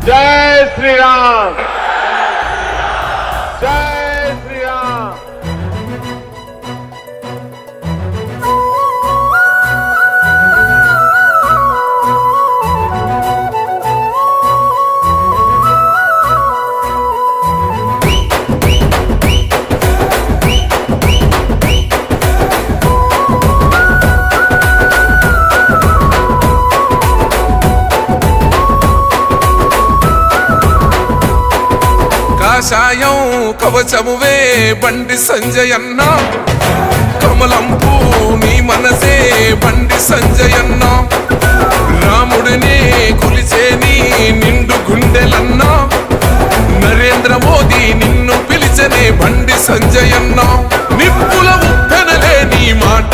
జై శ్రీరామ్, జై శ్రీరామ్. కాషాయం కవచమువే బండి సంజయన్న, కమలంపూ నీ మనసే బండి సంజయన్న, రాముడిని కొలిచే నీ నిండు గుండెలన్న, నరేంద్ర మోదీ నిన్ను పిలిచనే బండి సంజయన్న. నిప్పుల ఉప్పెనలే నీ మాట,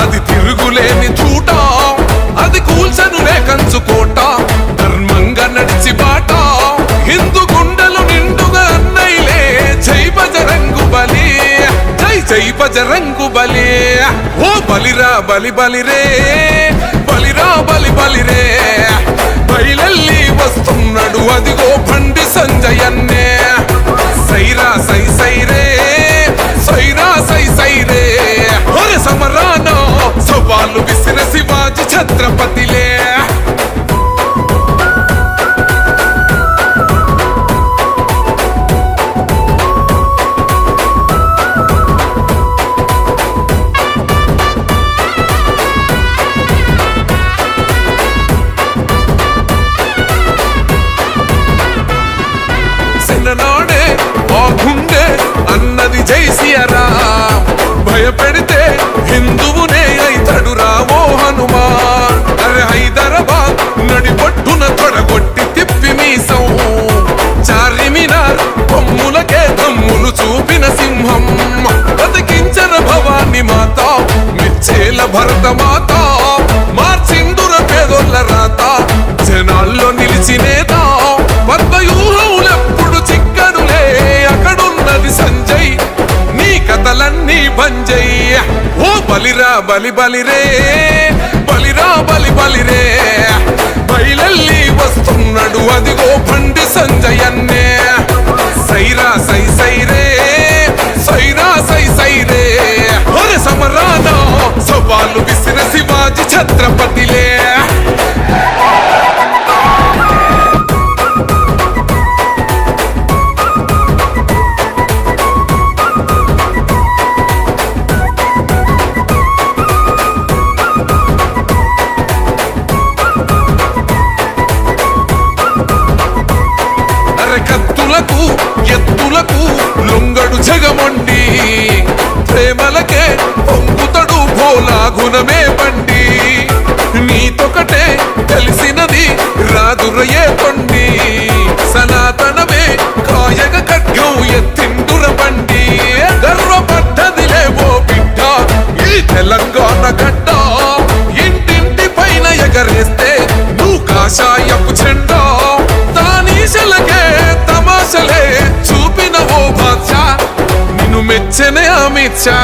అది తిరుగులేని చూట, అది కూల్చనులే కంచుకోట, ధర్మంగా నడిచి బాట, హిందూ గుండెలు నిండుగా అన్నైలే. జై బజరంగు బలి, జై జై బజరంగు బలి. ఓ బలిరా బలి బలిరే, బలిరా బలి బలిరే, బయలెల్లి వస్తున్నాడు అదిగో బండి సంజయన్నే. సైరా సై సైరే, సైరా సై సైరే, ఒరే సమరాన సవాలు విసిన శివాజీ ఛత్రపతిలే. నాడే ఆ గుండె అన్నది జై సియారాం, భయపెడితే హిందువునే అయితడు రావో హనుమాన్. అరే హైదరాబాద్ నడిపట్టున తొడగొట్టి తిప్పి మీసం, చార్మినార్ కొమ్ములకే దమ్ములు చూపిన సింహం, బతికించర భవాని మాత మిచ్చేల భరత మాత, మార్చిండుర పేదోళ్ళ రాత, జనాల్లో నిలిచినేత, పద్మవ్యూహములెప్పుడు చిక్కనులే, అక్కడున్నది సంజయ్ నీ కథలన్నీ బంజయ్. ఓ బలిరా బలి బలిరే, బలిరా బలి బలిరే, బయలెల్లి వస్తున్నాడు అదిగో బండి సంజయన్నే. సైరా సై సైరే, సైరా సై సైరే, ఒరే సమరాన సవాలు విసిన శివాజీ ఛత్రపతిలే. కత్తులకు ఎత్తులకు లొంగడు జగమండి, ప్రేమలకే పొంగుతడు భోలా గుణమే బండి, నీతొకటే తెలిసినది రాదురయే కొండి, సనాతనమే కాయగ ఖడ్గం ఎత్తిండుర బండి, గర్వపడ్డదిలే ఓ బిడ్డ ఈ తెలంగాణ గడ్డ, ఇంటింటి పైన ఎగరేస్తే నువ్వు కాషాయపు చెండా, తానీశలకే తమాషలే చూపిన ఓ బాద్షా, నిన్ను మెచ్చనే అమిత్ షా.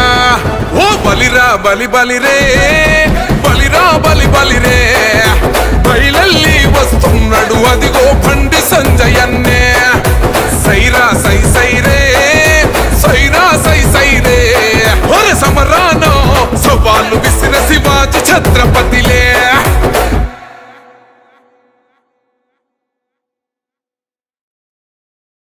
ఓ బలిరా బలి బలిరే, బలిరా బలి బలిరే, బయలెల్లి వస్తున్నాడు అదిగో బండి సంజయన్నే. సైరా సై సైరే, సైరా సై సైరే, ఒరే సమరాన సవాలు విసిన శివాజీ ఛత్రపతి.